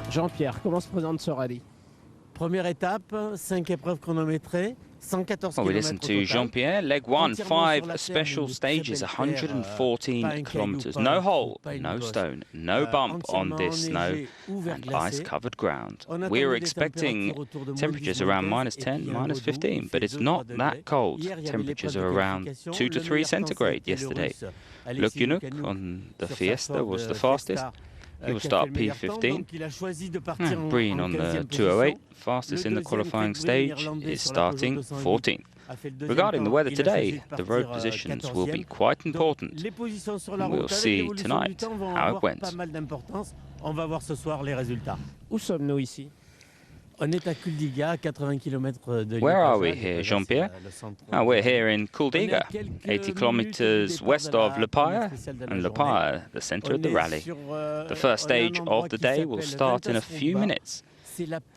Jean-Pierre, comment se présente ce rallye? Première étape, 5 épreuves chronométrées. Well, we listened to Jean-Pierre. Leg 1, 5 special stages, 114 kilometers. No hole, no stone, no bump on this snow and ice-covered ground. We were expecting temperatures around -10, -15, but it's not that cold. Temperatures are around 2 to 3 centigrade yesterday. Luc Yunuk on the Fiesta was the fastest. He will start P15. Breen on the 208, fastest in the qualifying stage, is starting 14th. Regarding the weather today, the road positions will be quite important. We'll see tonight how it went. Où sommes-nous ici? Where are we here, Jean-Pierre? We're here in Kuldiga, 80 kilometers west of Liepāja, and Liepāja, the center of the rally. The first stage of the day will start in a few minutes.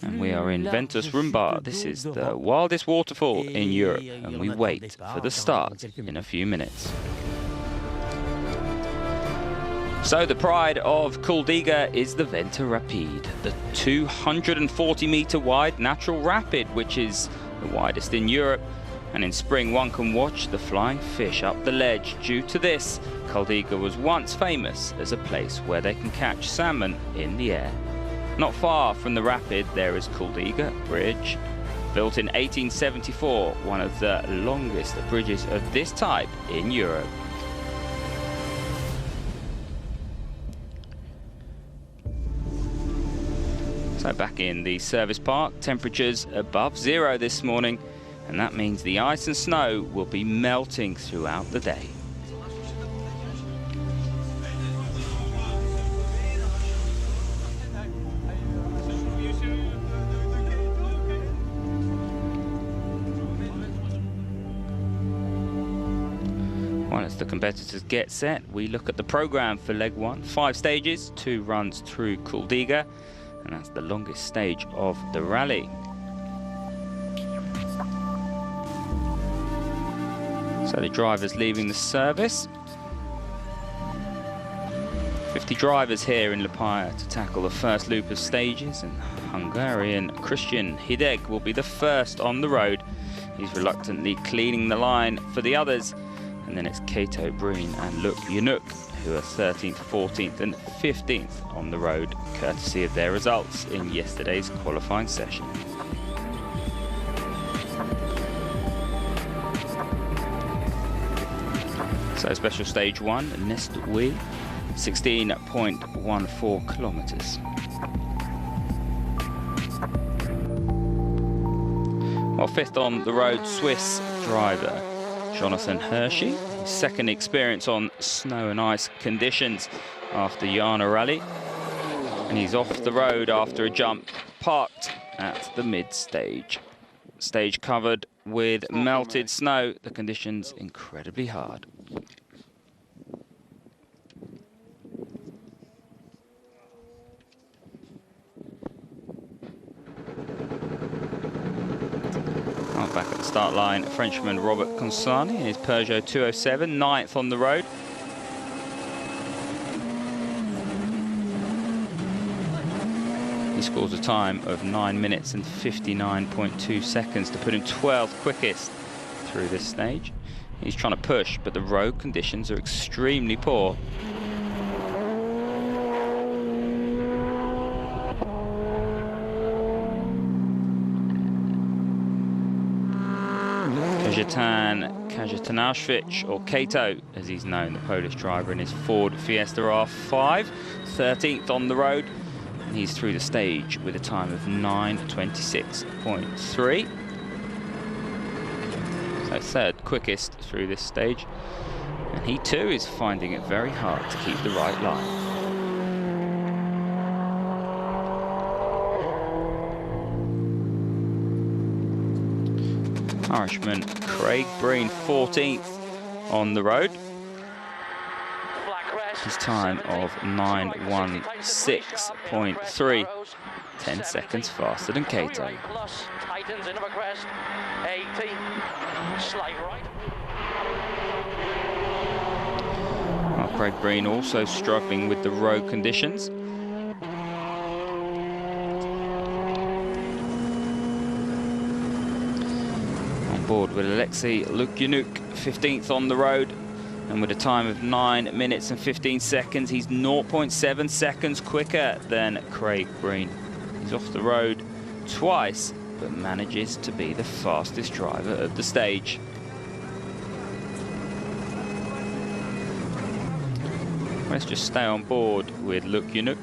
And we are in Ventus Rumbar. This is the wildest waterfall in Europe, and we wait for the start in a few minutes. So the pride of Kuldiga is the Venta Rapide, the 240-meter wide natural rapid, which is the widest in Europe. And in spring, one can watch the flying fish up the ledge. Due to this, Kuldiga was once famous as a place where they can catch salmon in the air. Not far from the rapid, there is Kuldiga Bridge. Built in 1874, one of the longest bridges of this type in Europe. So back in the service park, temperatures above 0 this morning, and that means the ice and snow will be melting throughout the day. Well, as the competitors get set, we look at the program for leg 1. 5 stages, 2 runs through Kuldiga. And that's the longest stage of the rally. So the drivers leaving the service. 50 drivers here in Liepāja to tackle the first loop of stages, and Hungarian Christian Hideg will be the first on the road. He's reluctantly cleaning the line for the others. And then it's Kato Breen and Luc Yunuk, who are 13th, 14th and 15th on the road, courtesy of their results in yesterday's qualifying session. So special stage 1, Nestui, 16.14 kilometers. Well, 5th on the road, Swiss driver Jonathan Hershey, his second experience on snow and ice conditions after Jana Rally. And he's off the road after a jump, parked at the mid-stage. Stage covered with melted snow, the conditions incredibly hard. Back at the start line, Frenchman Robert Consani in his Peugeot 207, 9th on the road. He scores a time of 9 minutes and 59.2 seconds to put him 12th quickest through this stage. He's trying to push, but the road conditions are extremely poor. Kajetanashvili, or Kato, as he's known, the Polish driver in his Ford Fiesta R5, 13th on the road, and he's through the stage with a time of 9:26.3. So 3rd quickest through this stage, and he too is finding it very hard to keep the right line. Irishman Craig Breen, 14th on the road. His time of 9:16.3, 10 seconds faster than Kato. Well, Craig Breen also struggling with the road conditions. board with Alexei Lukyanuk, 15th on the road, and with a time of 9 minutes and 15 seconds, he's 0.7 seconds quicker than Craig Breen. He's off the road twice, but manages to be the fastest driver of the stage. Let's just stay on board with Lukyanuk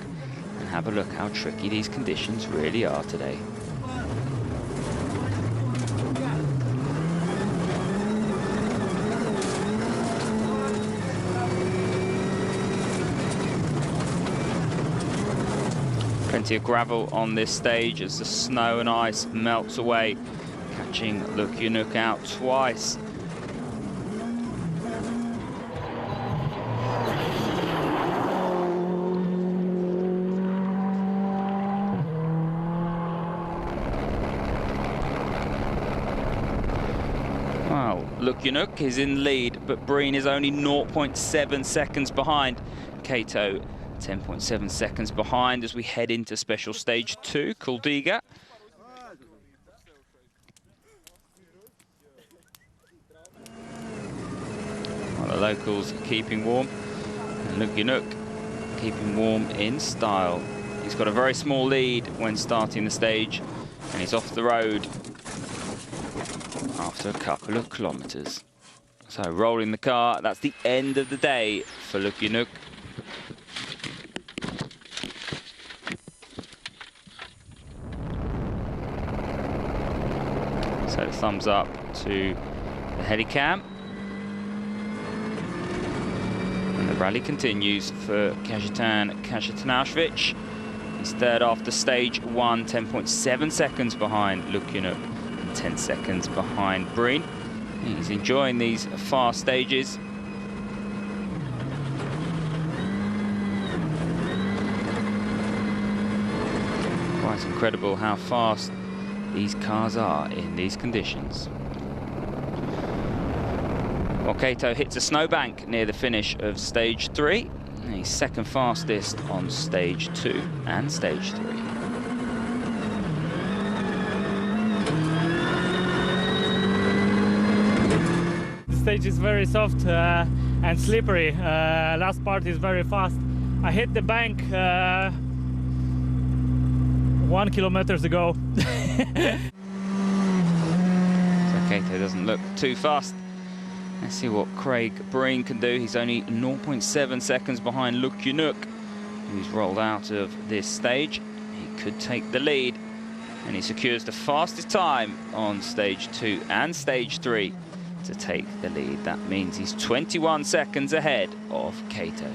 and have a look how tricky these conditions really are today. Plenty of gravel on this stage as the snow and ice melts away, catching Lukyanuk out twice. Wow, Lukyanuk is in lead, but Breen is only 0.7 seconds behind. Kato 10.7 seconds behind as we head into special stage 2, Kuldiga. Well, the locals keeping warm, and Lukyanuk keeping warm in style. He's got a very small lead when starting the stage, and he's off the road after a couple of kilometers. So rolling the car, that's the end of the day for Lukyanuk. So thumbs up to the Helicam. And the rally continues for Kajetan Kajetanashvili. He's third after stage 1, 10.7 seconds behind Lukyanuk and 10 seconds behind Breen. He's enjoying these fast stages. Quite incredible how fast these cars are in these conditions. Well, Kato hits a snowbank near the finish of stage 3. He's second fastest on stage 2 and stage 3. The stage is very soft and slippery. Last part is very fast. I hit the bank 1 kilometer ago. So Kato doesn't look too fast. Let's see what Craig Breen can do. He's only 0.7 seconds behind Lukyanuk, who's rolled out of this stage. He could take the lead, and he secures the fastest time on stage 2 and stage 3 to take the lead. That means he's 21 seconds ahead of Kato.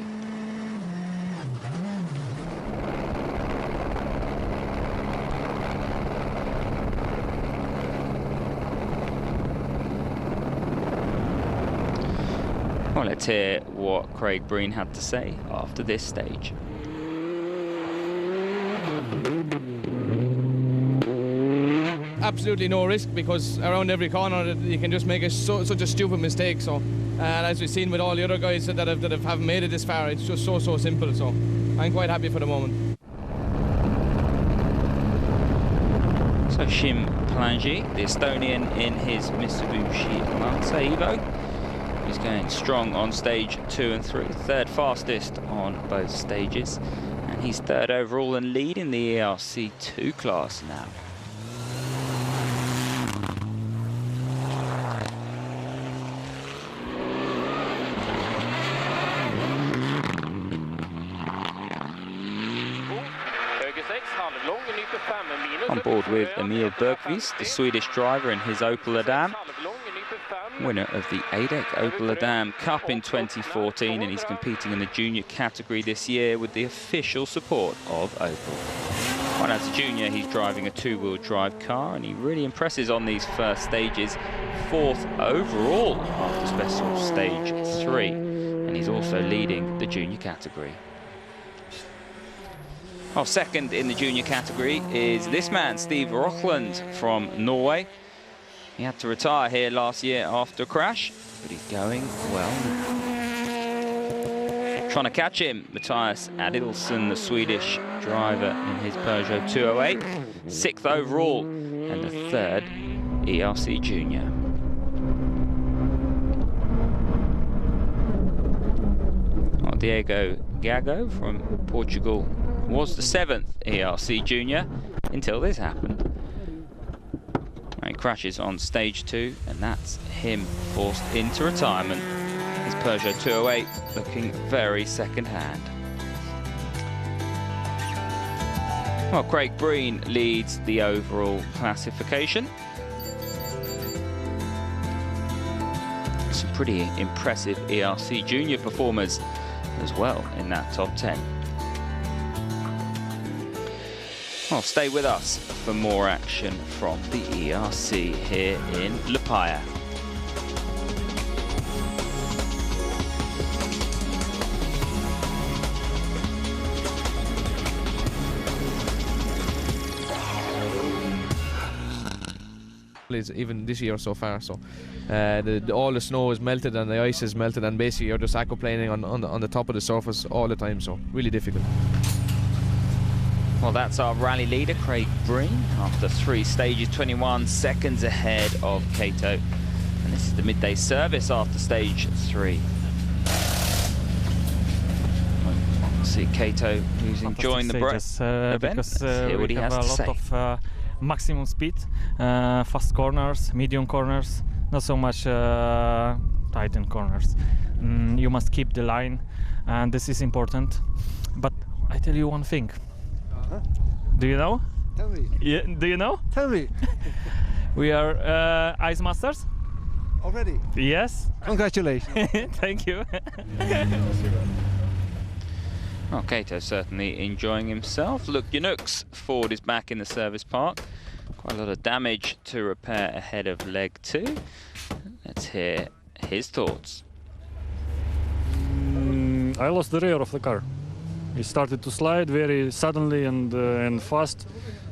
Well, let's hear what Craig Breen had to say after this stage. Absolutely no risk, because around every corner you can just make such a stupid mistake. So, and as we've seen with all the other guys that have made it this far, it's just so simple. So I'm quite happy for the moment. So Shim Palangi, the Estonian in his Mitsubishi Lancer Evo, is going strong on stage 2 and 3, third fastest on both stages, and he's third overall and leading the ERC 2 class now. On board with Emil Bergqvist, the Swedish driver in his Opel Adam, winner of the ADEC Opel Adam Cup in 2014, and he's competing in the junior category this year with the official support of Opel. Well, as a junior, he's driving a two-wheel drive car, and he really impresses on these first stages. Fourth overall after special stage 3, and he's also leading the junior category. Well, second in the junior category is this man, Steve Rochland from Norway. He had to retire here last year after a crash, but he's going well now. Trying to catch him, Matthias Adilson, the Swedish driver in his Peugeot 208. 6th overall and the 3rd ERC Junior. Diego Gago from Portugal was the 7th ERC Junior until this happened. He crashes on stage 2, and that's him forced into retirement. His Peugeot 208 looking very second-hand. Well, Craig Breen leads the overall classification. Some pretty impressive ERC Junior performers as well in that top 10. Well, stay with us for more action from the ERC here in Liepāja. Even this year so far, so all the snow is melted and the ice is melted, and basically you're just aquaplaning on the top of the surface all the time, so really difficult. Well, that's our rally leader, Craig Breen, after 3 stages, 21 seconds ahead of Kato. And this is the midday service after stage 3. See Kato, who's enjoying the event. Because Hear what he has to say. A lot of maximum speed, fast corners, medium corners, not so much tighten corners. You must keep the line, and this is important. But I tell you one thing. Do you know? Tell me. Yeah, do you know? Tell me. We are Ice Masters. Already? Yes. Congratulations. Thank you. Well, Kato's certainly enjoying himself. Look, Yanuk's Ford is back in the service park. Quite a lot of damage to repair ahead of leg 2. Let's hear his thoughts. I lost the rear of the car. It started to slide very suddenly and fast,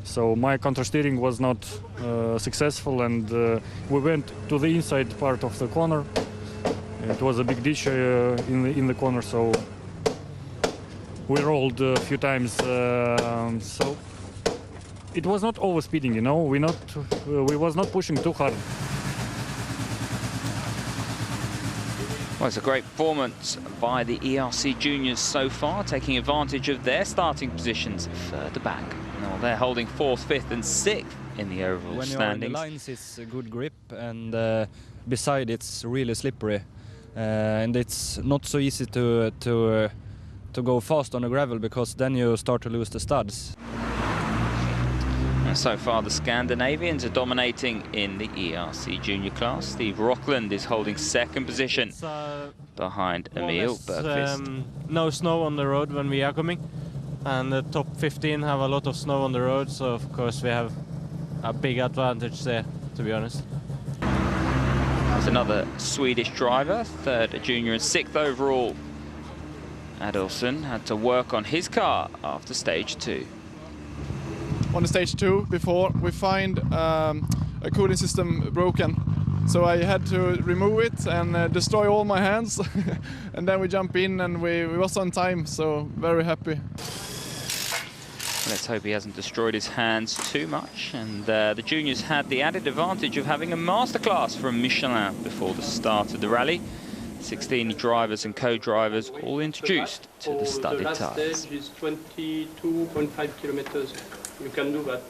so my countersteering was not successful, and we went to the inside part of the corner. It was a big ditch in the corner, so we rolled a few times. So it was not overspeeding, you know. We was not pushing too hard. Well, it's a great performance by the ERC Juniors so far, taking advantage of their starting positions further back. Now they're holding 4th, 5th and 6th in the overall standings. When you're in the lines, it's a good grip, and beside it's really slippery, and it's not so easy to go fast on the gravel, because then you start to lose the studs. And so far the Scandinavians are dominating in the ERC Junior class. Steve Rockland is holding 2nd position behind Emil Bergqvist. No snow on the road when we are coming, and the top 15 have a lot of snow on the road, so of course we have a big advantage there, to be honest. There's another Swedish driver, 3rd junior and 6th overall. Adolfsson had to work on his car after stage 2. On the stage 2 before, we find a cooling system broken. So I had to remove it and destroy all my hands. And then we jump in and we was on time, so very happy. Let's hope he hasn't destroyed his hands too much. And the juniors had the added advantage of having a masterclass from Michelin before the start of the rally. 16 drivers and co-drivers all introduced to the studded tyres. The last stage is 22.5 kilometers. You can do that.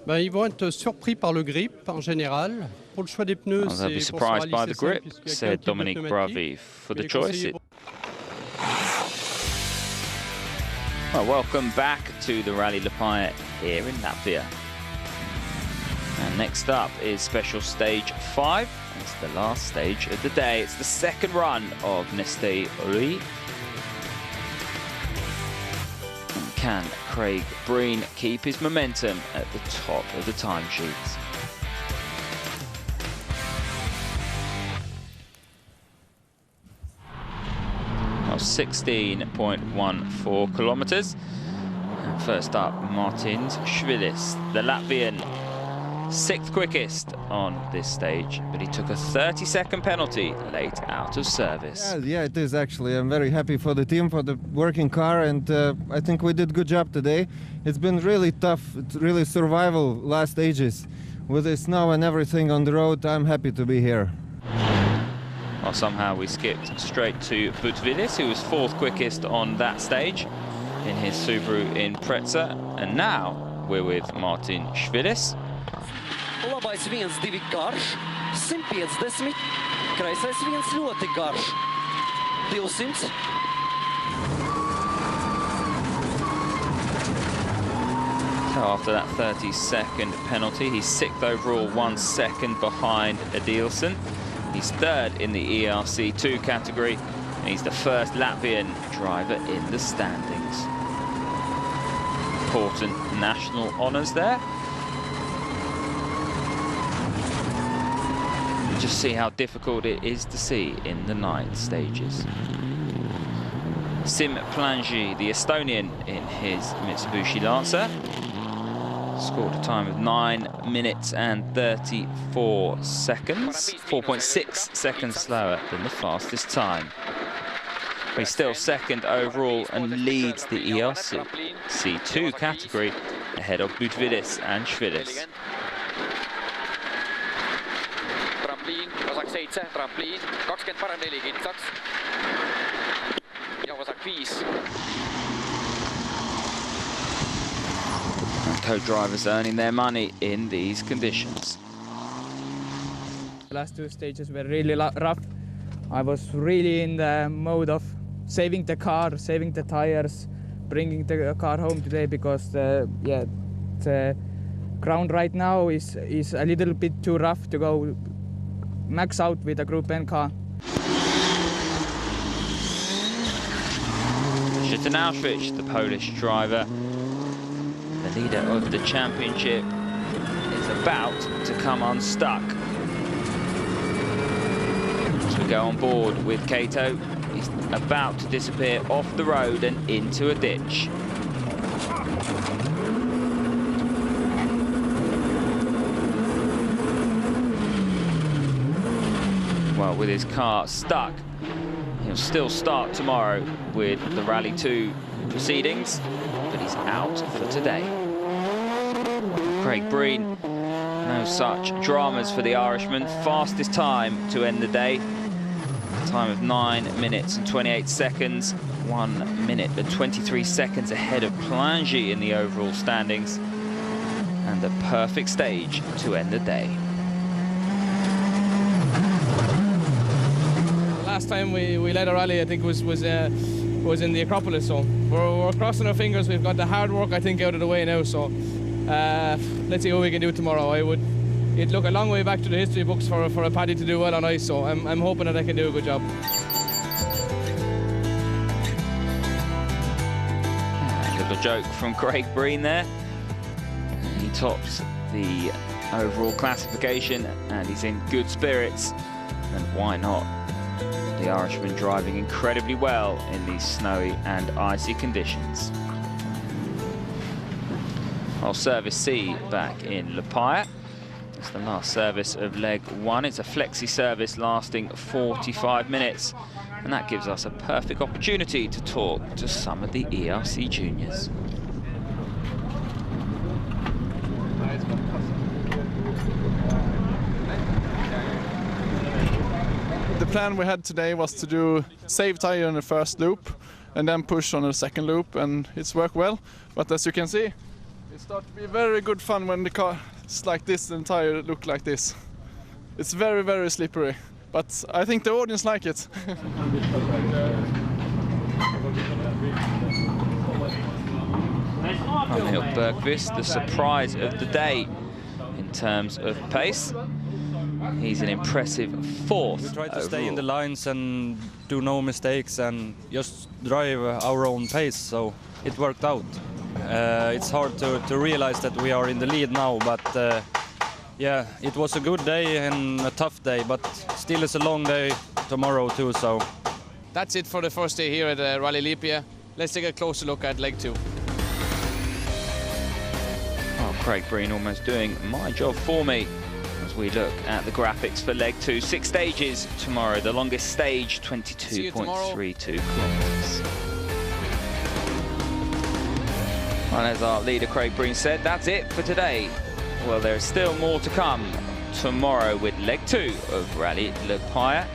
Ben, ils vont être surpris par le grip en général. Pour le choix des pneus, they'll be surprised by the grip, said Dominique Bravi. For the choice, well, welcome back to the Rally Liepāja here in Latvia. And next up is special stage 5. It's the last stage of the day. It's the 2nd run of Neste Uri. Can Craig Breen keep his momentum at the top of the timesheets? Well, 16.14 kilometers. And first up, Martins Švilis, the Latvian, 6th quickest on this stage, but he took a 30-second penalty late out of service. Yeah, it is actually. I'm very happy for the team, for the working car, and I think we did a good job today. It's been really tough, it's really survival last stages. With the snow and everything on the road, I'm happy to be here. Well, somehow we skipped straight to Butvilis, who was 4th quickest on that stage in his Subaru in Preza. And now we're with Martin Švilis. Labais 1-2 karš, 150, kreisais 1 ļoti karš, 200. So after that 30-second penalty, he's 6th overall, 1 second behind Adilson. He's 3rd in the ERC2 category, and he's the first Latvian driver in the standings. Important national honours there. Just see how difficult it is to see in the night stages. Sim Plangi, the Estonian, in his Mitsubishi Lancer, scored a time of 9 minutes and 34 seconds, 4.6 seconds slower than the fastest time. But he's still 2nd overall and leads the ERC C2 category ahead of Butvilis and Švilis. Trampliin, vasak 7, trampliin, 20 parem 4 kitsaks. Ja vasak 5. Co-drivers earning their money in these conditions. The last 2 stages were really rough. I was really in the mode of saving the car, saving the tires, bringing the car home today because the ground right now is a little bit too rough to go max out with a Group N car. Szytanowicz, the Polish driver, the leader of the championship, is about to come unstuck. As we go on board with Kato, he's about to disappear off the road and into a ditch. Well, with his car stuck, he'll still start tomorrow with the Rally 2 proceedings, but he's out for today. Craig Breen, no such dramas for the Irishman. Fastest time to end the day. Time of 9 minutes and 28 seconds. 1 minute and 23 seconds ahead of Plangi in the overall standings. And the perfect stage to end the day. Last time we led a rally, I think was in the Acropolis, so we're crossing our fingers. We've got the hard work, I think, out of the way now, so let's see what we can do tomorrow. It'd look a long way back to the history books for a Paddy to do well on ice, so I'm hoping that I can do a good job. A little joke from Craig Breen there. He tops the overall classification and he's in good spirits, and why not? The Irishman driving incredibly well in these snowy and icy conditions. Well, service C back in Liepāja. It's the last service of leg 1. It's a flexi service lasting 45 minutes. And that gives us a perfect opportunity to talk to some of the ERC juniors. The plan we had today was to do save tire on the first loop and then push on the second loop, and it's worked well. But as you can see, it starts to be very good fun when the car is like this and the tire look like this. It's very, very slippery, but I think the audience like it. Emil Bergqvist, the surprise of the day in terms of pace. He's an impressive 4th. We try to stay in the lines and do no mistakes and just drive our own pace, so it worked out. It's hard to realize that we are in the lead now, but yeah, it was a good day and a tough day, but still it's a long day tomorrow too, so. That's it for the first day here at Rally Liepāja. Let's take a closer look at leg 2. Oh, Craig Breen almost doing my job for me as we look at the graphics for leg 2. 6 stages tomorrow, the longest stage, 22.32 kilometers. And as our leader Craig Breen said, that's it for today. Well, there's still more to come tomorrow with leg 2 of Rally Liepāja.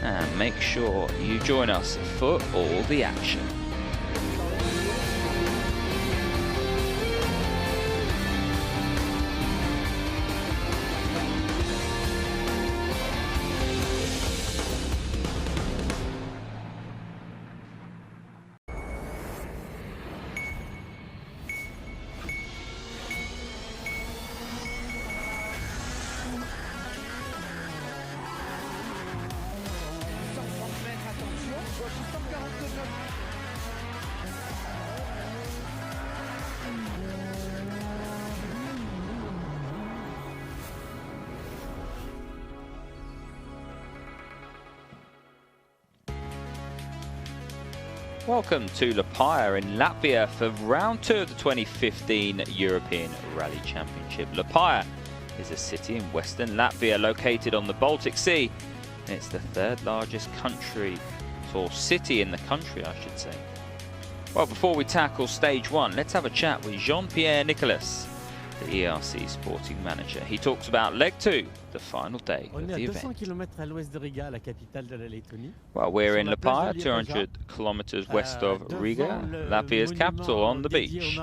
and make sure you join us for all the action. Welcome to Liepāja in Latvia for round 2 of the 2015 European Rally Championship. Liepāja is a city in western Latvia located on the Baltic Sea, and it's the 3rd largest country, or city in the country I should say. Well, before we tackle stage 1, let's have a chat with Jean-Pierre Nicolas, the ERC sporting manager. He talks about leg 2, the final day of the event. Well, we're in Liepāja, 200 kilometers west of Riga, Latvia's capital, on the beach.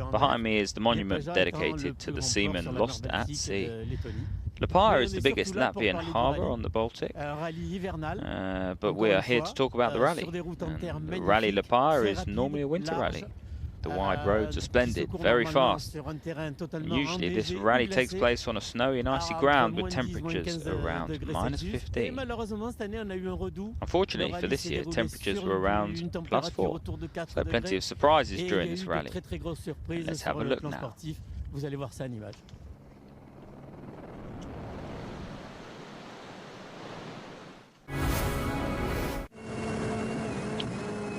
Behind me is the monument dedicated to the seamen lost at sea. Liepāja is the biggest Latvian harbour on the Baltic, but we are here to talk about the rally. And the Rally Liepāja is normally a winter rally. The wide roads are splendid, very fast. And usually this rally takes place on a snowy and icy ground with temperatures around -15. Unfortunately for this year, temperatures were around +4, so plenty of surprises during this rally. And let's have a look now.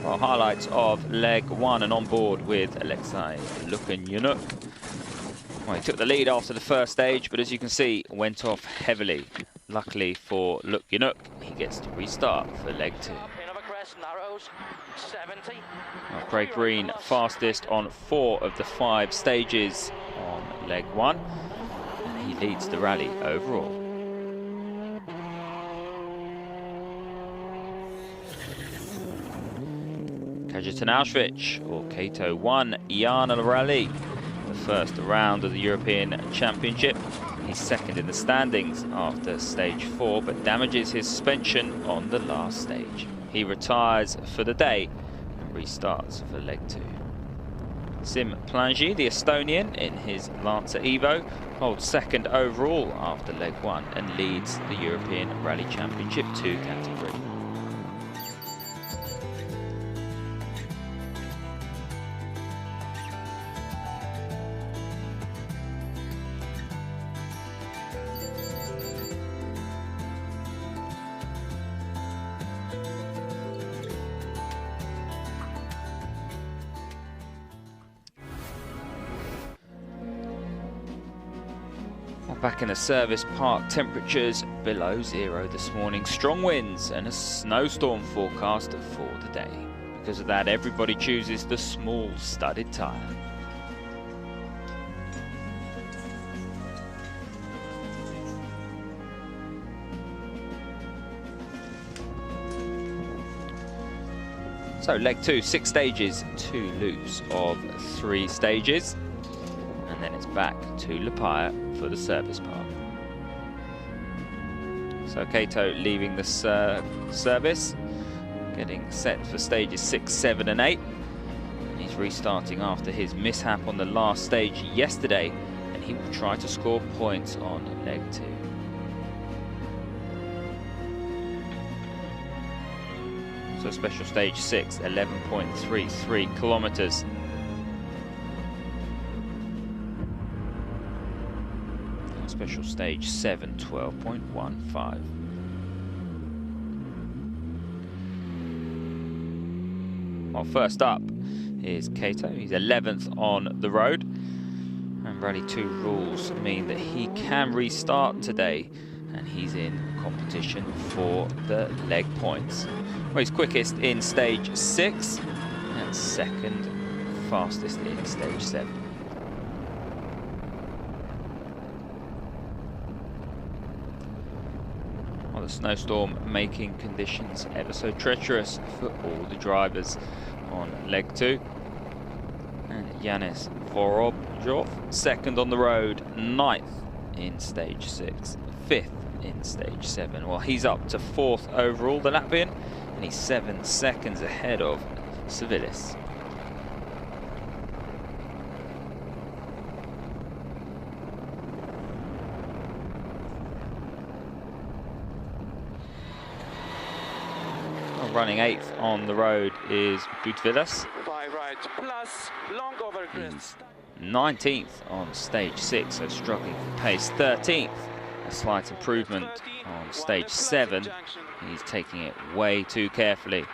Well, highlights of leg 1 and on board with Alexei Lukyanuk. Well, he took the lead after the first stage, but as you can see, went off heavily. Luckily for Lukyanuk, he gets to restart for leg 2. Well, Craig Green fastest on 4 of the 5 stages on leg 1, and he leads the rally overall. Kajetan or Kato won Jana Rally, the first round of the European Championship. He's second in the standings after stage 4, but damages his suspension on the last stage. He retires for the day and restarts for leg 2. Sim Plangi, the Estonian, in his Lancer Evo, holds second overall after leg 1 and leads the European Rally Championship 2 category. Back in the service park, temperatures below 0 this morning. Strong winds and a snowstorm forecast for the day. Because of that, everybody chooses the small studded tyre. So leg 2, 6 stages, 2 loops of 3 stages. And then it's back to Liepāja for the service park. So Kato leaving the service, getting set for stages 6, 7 and 8. And he's restarting after his mishap on the last stage yesterday, and he will try to score points on leg 2. So special stage 6, 11.33 kilometers. Special stage 7, 12.15. Well, first up is Kato. He's 11th on the road. And Rally 2 rules mean that he can restart today, and he's in competition for the leg points. Well, he's quickest in stage 6 and second fastest in stage 7. the snowstorm making conditions ever so treacherous for all the drivers on leg 2. And Yanis Vorobjov, 2nd on the road, 9th in stage 6, 5th in stage 7. Well, he's up to 4th overall, the Latvian, and he's 7 seconds ahead of Civilis. Running 8th on the road is Butvilas. 5 right plus long over crest. 19th on stage 6, so struggling for pace. 13th, a slight improvement on stage 7. He's taking it way too carefully.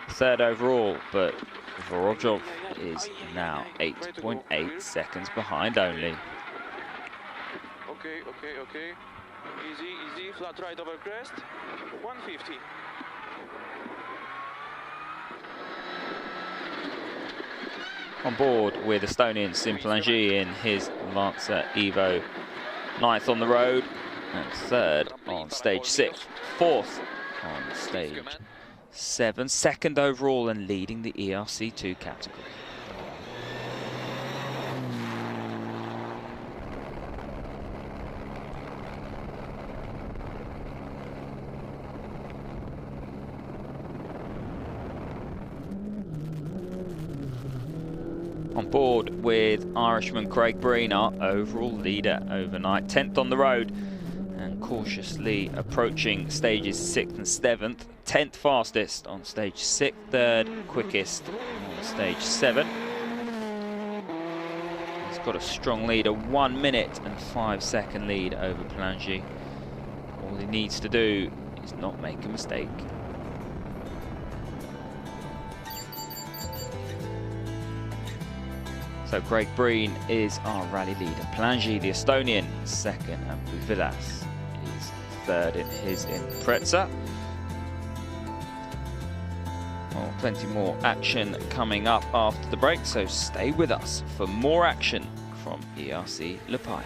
3rd overall, but Vorobjov is now 8.8 seconds behind only. Okay. Easy, flat right over crest. 150. On board with Estonian Simplangi in his Lancer Evo. 9th on the road and 3rd on stage 6. 4th on stage 7. 2nd overall and leading the ERC2 category. On board with Irishman Craig Breen, our overall leader overnight. 10th on the road and cautiously approaching stages 6th and 7th. 10th fastest on stage 6, 3rd quickest on stage 7. He's got a strong lead, a 1 minute and 5 second lead over Plangi. All he needs to do is not make a mistake. So Craig Breen is our rally leader. Plangi, the Estonian, 2nd, and Butvilas is 3rd in his Impreza. Well, plenty more action coming up after the break, so stay with us for more action from ERC Liepāja.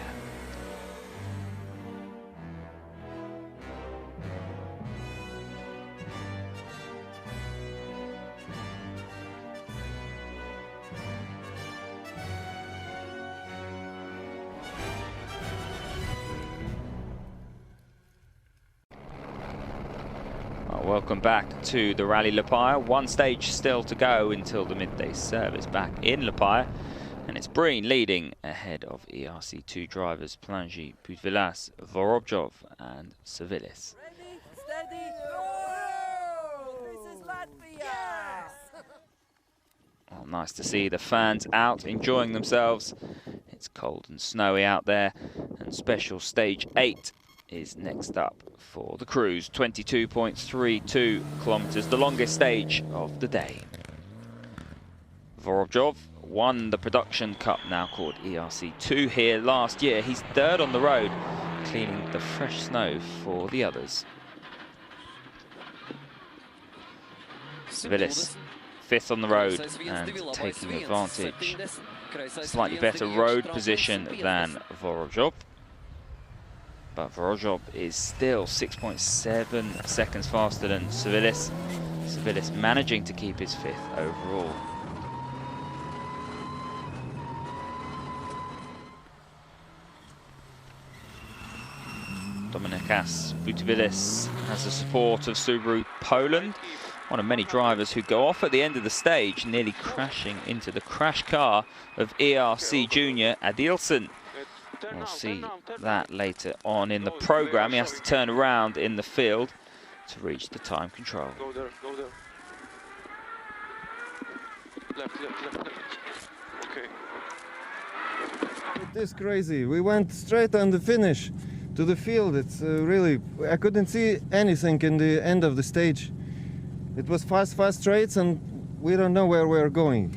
Welcome back to the Rally Liepāja. 1 stage still to go until the midday service back in Liepāja. And it's Breen leading ahead of ERC2 drivers Plangi, Butvilas, Vorobjov and Civilis. Ready, steady, go! This is Latvia! Well, nice to see the fans out enjoying themselves. It's cold and snowy out there. And special stage 8 is next up for the cruise. 22.32 kilometers, the longest stage of the day. Vorobjov won the production cup, now called ERC2, here last year. He's 3rd on the road, cleaning the fresh snow for the others. Civilis, 5th on the road and taking advantage. Slightly better road position than Vorobjov. But Vorobjov is still 6.7 seconds faster than Civilis. Civilis managing to keep his 5th overall. Dominikas Butvilas has the support of Subaru Poland. One of many drivers who go off at the end of the stage, nearly crashing into the crash car of ERC junior Adilson. We'll see that later on in the program. He has to turn around in the field to reach the time control. Go there. Left. Okay. It is crazy. We went straight on the finish to the field. It's really, I couldn't see anything in the end of the stage. It was fast straights and we don't know where we're going.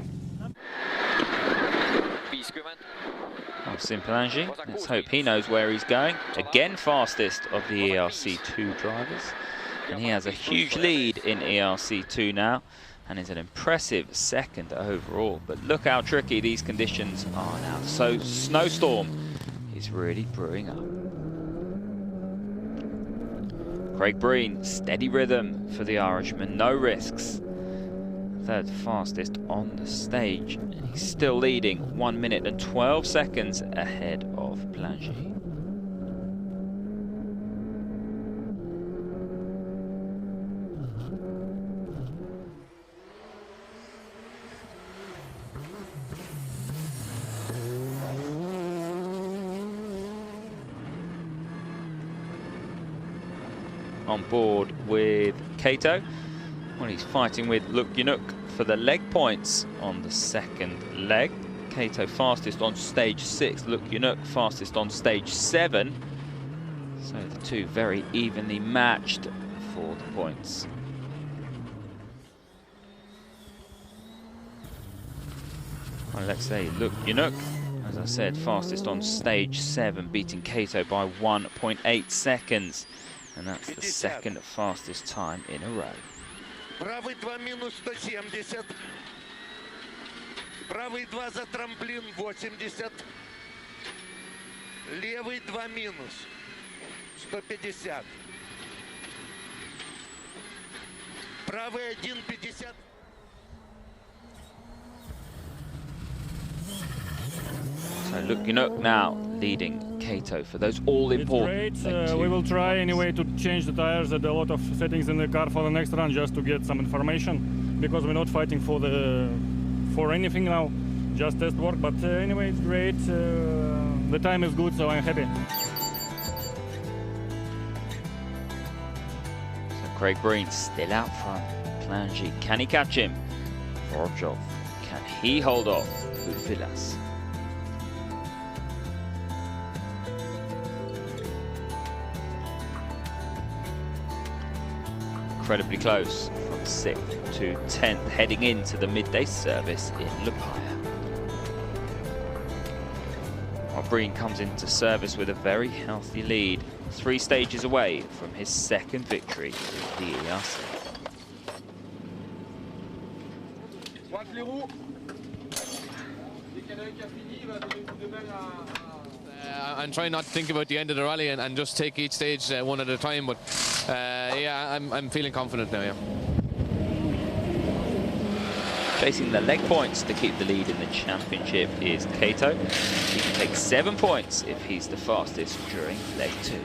Simplangi, let's hope he knows where he's going. Again fastest of the ERC2 drivers. And he has a huge lead in ERC2 now and is an impressive 2nd overall. But look how tricky these conditions are now. So snowstorm is really brewing up. Craig Breen, steady rhythm for the Irishman, no risks. Third fastest on the stage. He's still leading, 1 minute and 12 seconds ahead of Plangy. On board with Kato. Well, he's fighting with Lukyanuk for the leg points on the second leg. Kato fastest on stage 6, Lukyanuk fastest on stage 7. So the two very evenly matched for the points. Alexei Lukyanuk, as I said, fastest on stage 7, beating Kato by 1.8 seconds. And that's the second fastest time in a row. Правый 2 минус 170. Правый 2 за трамплин 80. Левый 2 минус 150. Правый 1.50. So Lukyanuk now leading Kato for those all-important Great. We will try anyway to change the tires at a lot of settings in the car for the next run, just to get some information, because we're not fighting for anything now, just test work. But anyway, it's great. The time is good, so I'm happy. So Craig Breen still out front. Plangy, can he catch him? Vorobjov, can he hold off Bufilas? Incredibly close from 6th to 10th, heading into the midday service in Liepāja. While Breen comes into service with a very healthy lead, 3 stages away from his second victory in the ERC. I'm trying not to think about the end of the rally and just take each stage one at a time, but yeah, I'm feeling confident now, yeah. Chasing the leg points to keep the lead in the championship is Kato. He can take 7 points if he's the fastest during leg 2.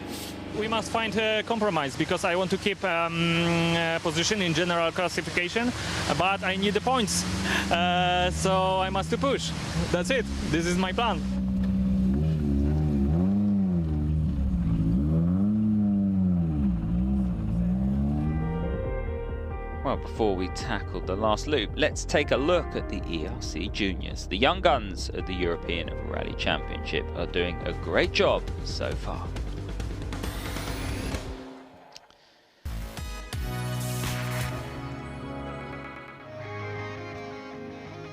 We must find a compromise, because I want to keep position in general classification, but I need the points. So I must push. That's it. This is my plan. Well, before we tackle the last loop, let's take a look at the ERC Juniors. The young guns of the European Rally Championship are doing a great job so far.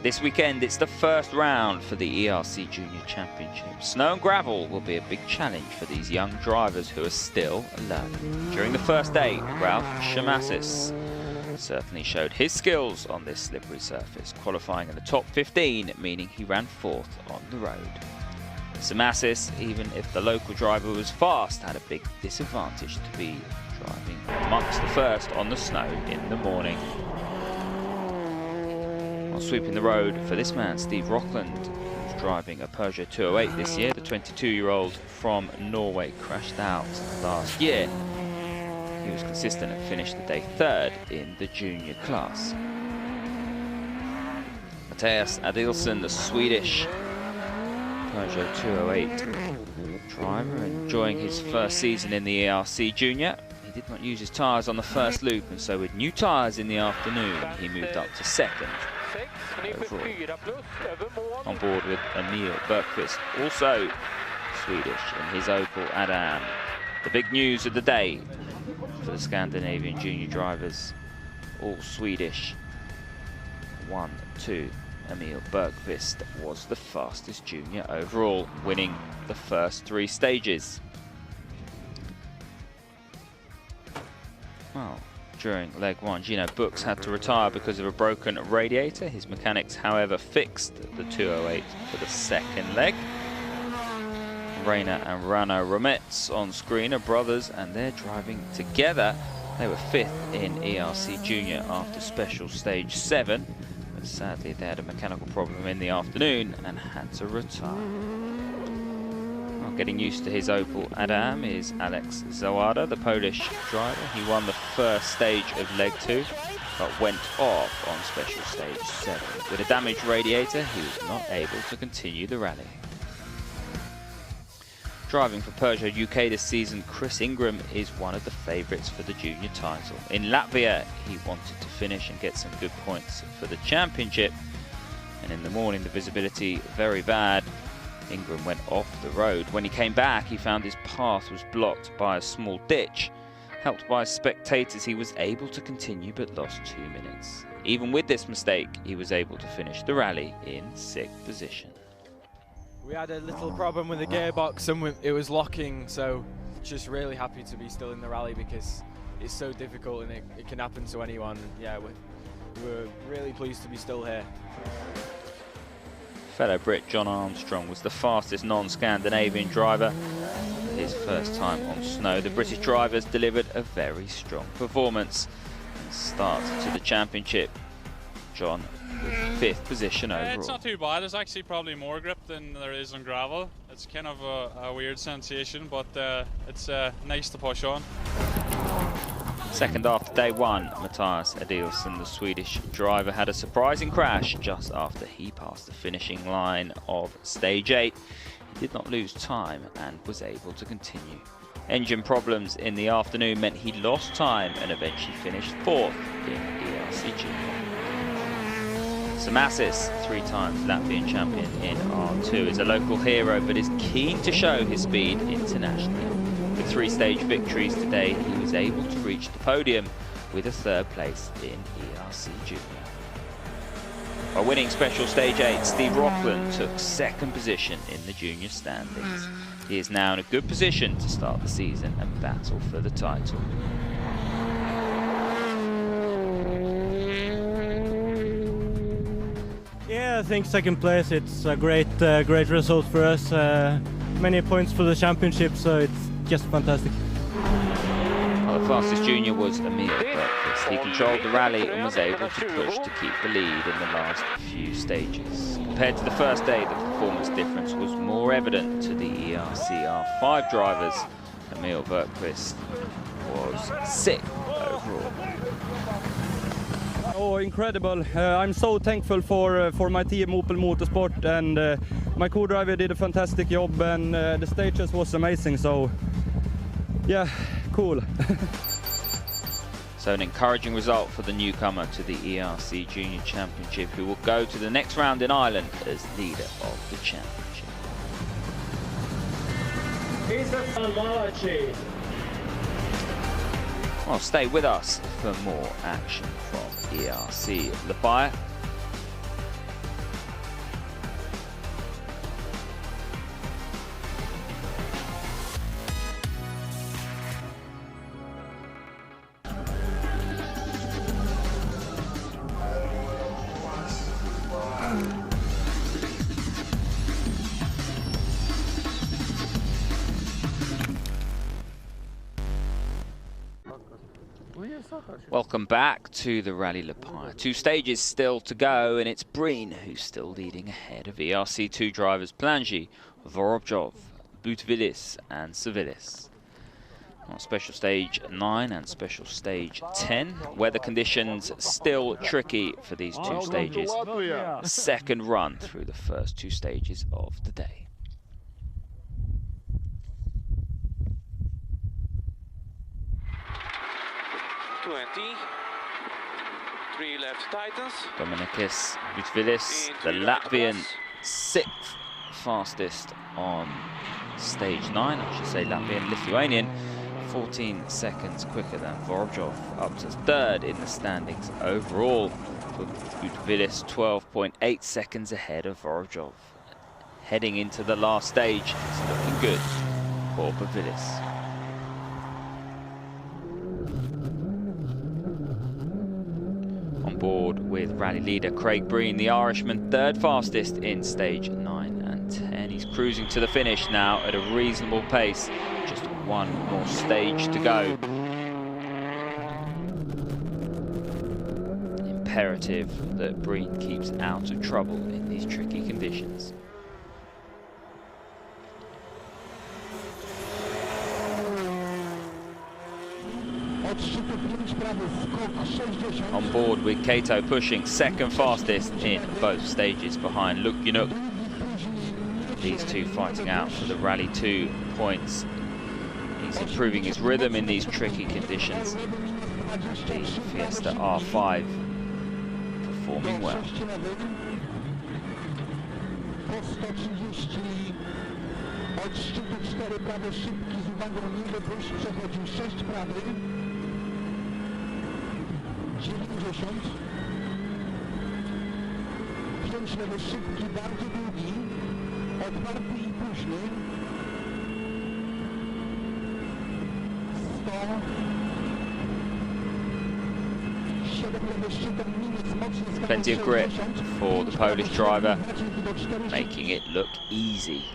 This weekend, it's the first round for the ERC Junior Championship. Snow and gravel will be a big challenge for these young drivers who are still learning. During the first day, Ralph Shamasis certainly showed his skills on this slippery surface, qualifying in the top 15, meaning he ran 4th on the road. Shamasis, even if the local driver was fast, had a big disadvantage to be driving amongst the first on the snow in the morning. While sweeping the road for this man, Steve Rockland, who's driving a Peugeot 208 this year, the 22-year-old from Norway crashed out last year. He was consistent and finished the day 3rd in the junior class. Mattias Adilson, the Swedish Peugeot 208 driver, enjoying his first season in the ERC Junior. He did not use his tyres on the first loop, and so with new tyres in the afternoon, he moved up to 2nd overall. On board with Emil Bergqvist, also Swedish, in his Opel Adam. The big news of the day for the Scandinavian junior drivers, all Swedish. 1, 2. Emil Bergqvist was the fastest junior overall, winning the first 3 stages. Well, during leg 1, Gino Bux had to retire because of a broken radiator. His mechanics, however, fixed the 208 for the second leg. Reina and Rano Romets on screen are brothers, and they're driving together. They were 5th in ERC Junior after special stage 7, but sadly they had a mechanical problem in the afternoon and had to retire. Well, getting used to his Opel Adam is Alex Zawada, the Polish driver. He won the first stage of leg 2, but went off on special stage 7. With a damaged radiator, he was not able to continue the rally. Driving for Peugeot UK this season, Chris Ingram is one of the favourites for the junior title. In Latvia, he wanted to finish and get some good points for the championship. And in the morning, the visibility very bad. Ingram went off the road. When he came back, he found his path was blocked by a small ditch. Helped by spectators, he was able to continue but lost 2 minutes. Even with this mistake, he was able to finish the rally in 6th position. We had a little problem with the gearbox and it was locking, so just really happy to be still in the rally because it's so difficult and it can happen to anyone. Yeah, we're really pleased to be still here. Fellow Brit John Armstrong was the fastest non-Scandinavian driver. His first time on snow, the British drivers delivered a very strong performance and start to the championship. John with 5th position overall. It's not too bad. There's actually probably more grip than there is on gravel. It's kind of a weird sensation, but it's nice to push on. Second after day 1, Matthias Adilson, the Swedish driver, had a surprising crash just after he passed the finishing line of stage 8. He did not lose time and was able to continue. Engine problems in the afternoon meant he lost time and eventually finished 4th in ERC Junior. Samasis, 3 times Latvian champion in R2, is a local hero but is keen to show his speed internationally. With 3 stage victories today, he was able to reach the podium with a 3rd place in ERC Junior. By winning special stage 8, Steve Rockland took 2nd position in the junior standings. He is now in a good position to start the season and battle for the title. Yeah, I think 2nd place, it's a great result for us. Many points for the championship, so it's just fantastic. Well, the fastest junior was Emil Bergqvist. He controlled the rally and was able to push to keep the lead in the last few stages. Compared to the first day, the performance difference was more evident to the ERC R5 drivers. Emil Bergqvist was 6th overall. Oh, incredible. I'm so thankful for my team Opel Motorsport, and my co-driver did a fantastic job, and the stages was amazing, so yeah, cool. So an encouraging result for the newcomer to the ERC Junior Championship, who will go to the next round in Ireland as leader of the championship. Well, stay with us for more action from ERC Liepāja. Welcome back to the Rally Liepāja. 2 stages still to go, and it's Breen who's still leading ahead of ERC2 drivers Plangy, Vorobjov, Butvilis and Savilis. On special stage 9 and special stage 10, weather conditions still tricky for these 2 stages. Second run through the first 2 stages of the day. Three left Titans. Dominikis Butvilis, the Latvian, 6th fastest on stage 9, I should say Latvian-Lithuanian, 14 seconds quicker than Vorobjov, up to 3rd in the standings overall. For Butvilis, 12.8 seconds ahead of Vorobjov. Heading into the last stage, it's looking good for Butvilis. Board with rally leader Craig Breen, the Irishman, 3rd fastest in stage 9 and 10. He's cruising to the finish now at a reasonable pace. Just one more stage to go. Imperative that Breen keeps out of trouble in these tricky conditions. On board with Kato pushing second fastest in both stages behind Luke Yunuk. These two fighting out for the Rally 2 points. He's improving his rhythm in these tricky conditions. The Fiesta R5 performing well. Plenty of grip for the Polish driver, making it look easy.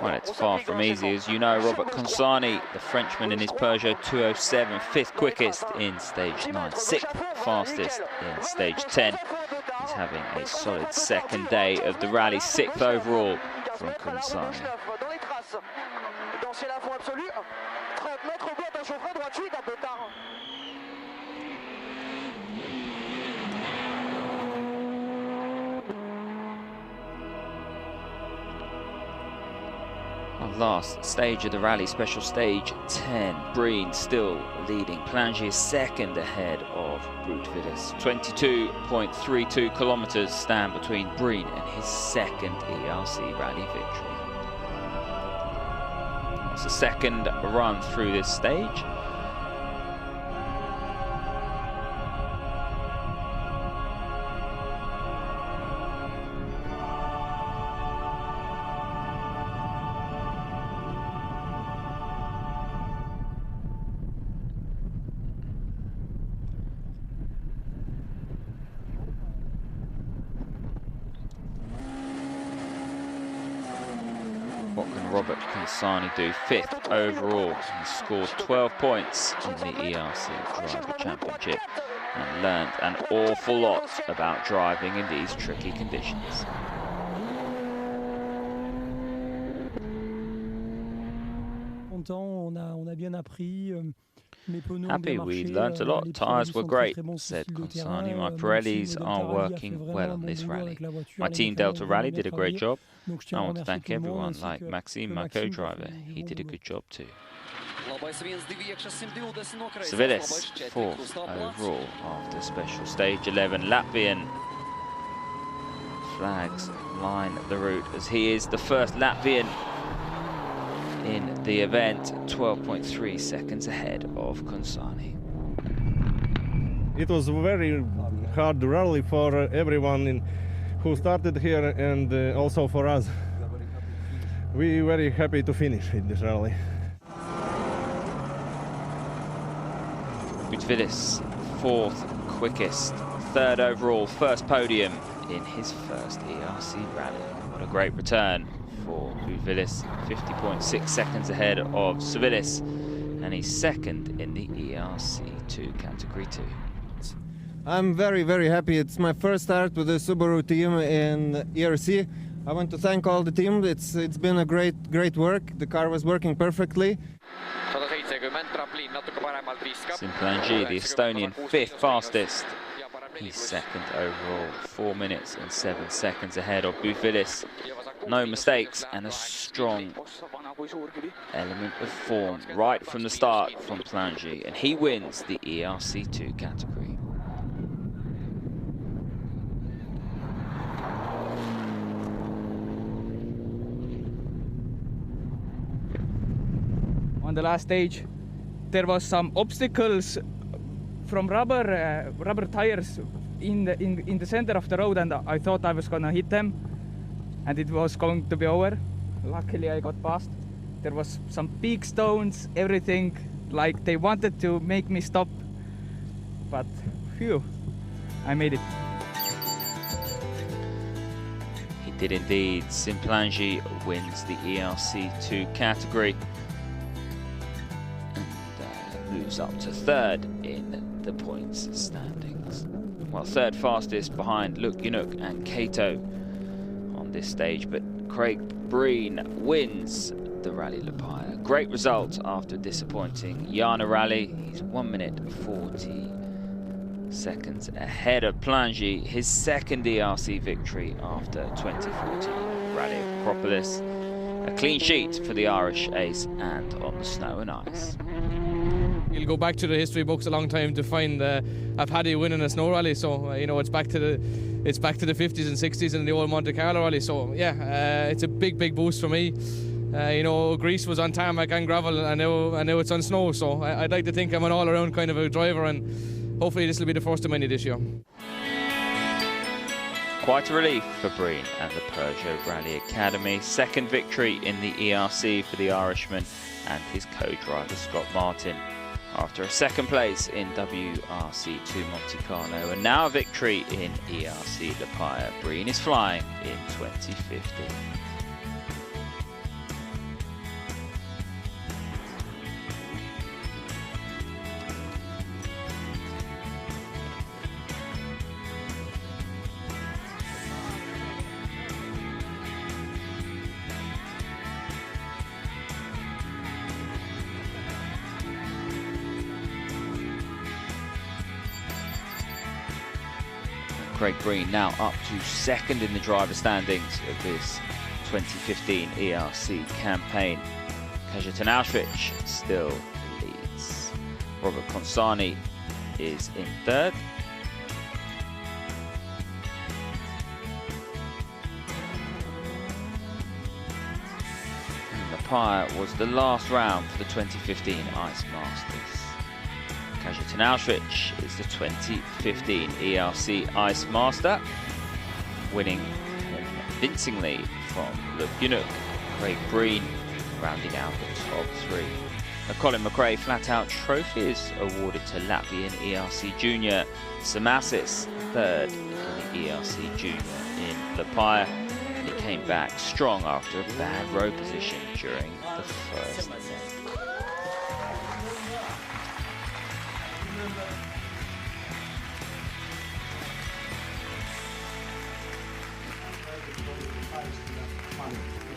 Well, it's far from easy, as you know. Robert Consani, the Frenchman in his Peugeot 207, 5th quickest in stage 9, 6th fastest in stage 10. He's having a solid second day of the rally, 6th overall from Consani. Last stage of the rally, special stage 10. Breen still leading. Plangier is second ahead of Brutvidis. 22.32 kilometers stand between Breen and his second ERC rally victory. It's the second run through this stage. What can Robert Consani do? 5th overall. He scored 12 points in the ERC Driver Championship and learned an awful lot about driving in these tricky conditions. Happy, we learnt a lot. Tyres were great, said Consani. My Pirellis are working well on this rally. My team Delta Rally did a great job. I want to thank everyone, like Maxime, my co-driver. He did a good job too. Civilis, 4th overall after special stage 11. Latvian flags line the route as he is the first Latvian in the event, 12.3 seconds ahead of Consani. It was a very hard rally for everyone who started here, and also for us. We are very happy to finish in this rally. Brutvidis, 4th quickest, 3rd overall, first podium in his first ERC rally. What a great return for Brutvidis, 50.6 seconds ahead of Civilis, and he's second in the ERC2 category 2. I'm very, very happy. It's my first start with the Subaru team in ERC. I want to thank all the team. It's been a great work. The car was working perfectly. Simplangi, the Estonian, 5th fastest. He's second overall, 4 minutes and 7 seconds ahead of Brutvidis. No mistakes and a strong element of form right from the start from Plangi, and he wins the ERC2 category. On the last stage, there was some obstacles from rubber tires in the center of the road, and I thought I was gonna hit them, and it was going to be over. Luckily, I got past. There was some big stones, everything. Like they wanted to make me stop, but phew, I made it. He did indeed. Simplangi wins the ERC2 category and moves up to third in the points standings. Well, third fastest behind Lukyanuk and Kato on this stage, but Craig Breen wins the Rally Liepāja. Great result after a disappointing Jana rally. He's 1 minute 40 seconds ahead of Plangi, his second ERC victory after 2014 Rally Acropolis. A clean sheet for the Irish ace and on the snow and ice. You'll go back to the history books a long time to find a Paddy winning a snow rally. So you know, it's back to the 50s and 60s and the old Monte Carlo rally. So yeah, it's a big boost for me. You know, Greece was on tarmac and gravel, and now it's on snow. So I'd like to think I'm an all-around kind of a driver, and hopefully this will be the first of many this year. Quite a relief for Breen and the Peugeot Rally Academy. Second victory in the ERC for the Irishman and his co-driver Scott Martin, after a second place in WRC2 Monte Carlo and now a victory in ERC Liepāja. Breen is flying in 2015. Craig Breen now up to second in the driver standings of this 2015 ERC campaign. Kajetan Auschwitz still leads. Robert Consani is in third. Liepāja was the last round for the 2015 Ice Masters. Kajetan Auschwitz is the 2015 ERC Ice Master, winning convincingly from Lukyanuk. Craig Breen rounding out the top three. The Colin McRae Flat-Out Trophy is awarded to Latvian ERC Junior Samasis, third in the ERC Junior in Liepāja. He came back strong after a bad road position during the first leg.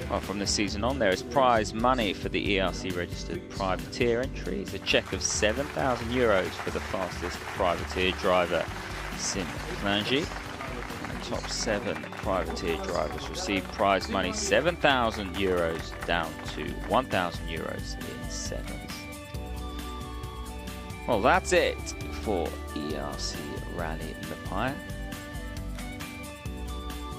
Well, from this season on, there is prize money for the ERC registered privateer entries. A cheque of €7,000 for the fastest privateer driver, Simplangi. And top 7 privateer drivers receive prize money €7,000 down to €1,000 in sevens. Well, that's it for ERC Rally Liepāja.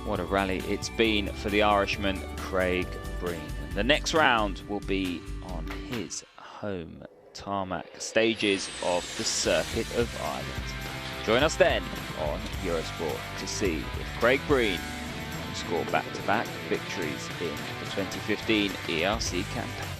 What a rally it's been for the Irishman Craig Breen. The next round will be on his home tarmac stages of the Circuit of Ireland. Join us then on Eurosport to see if Craig Breen can score back-to-back victories in the 2015 ERC campaign.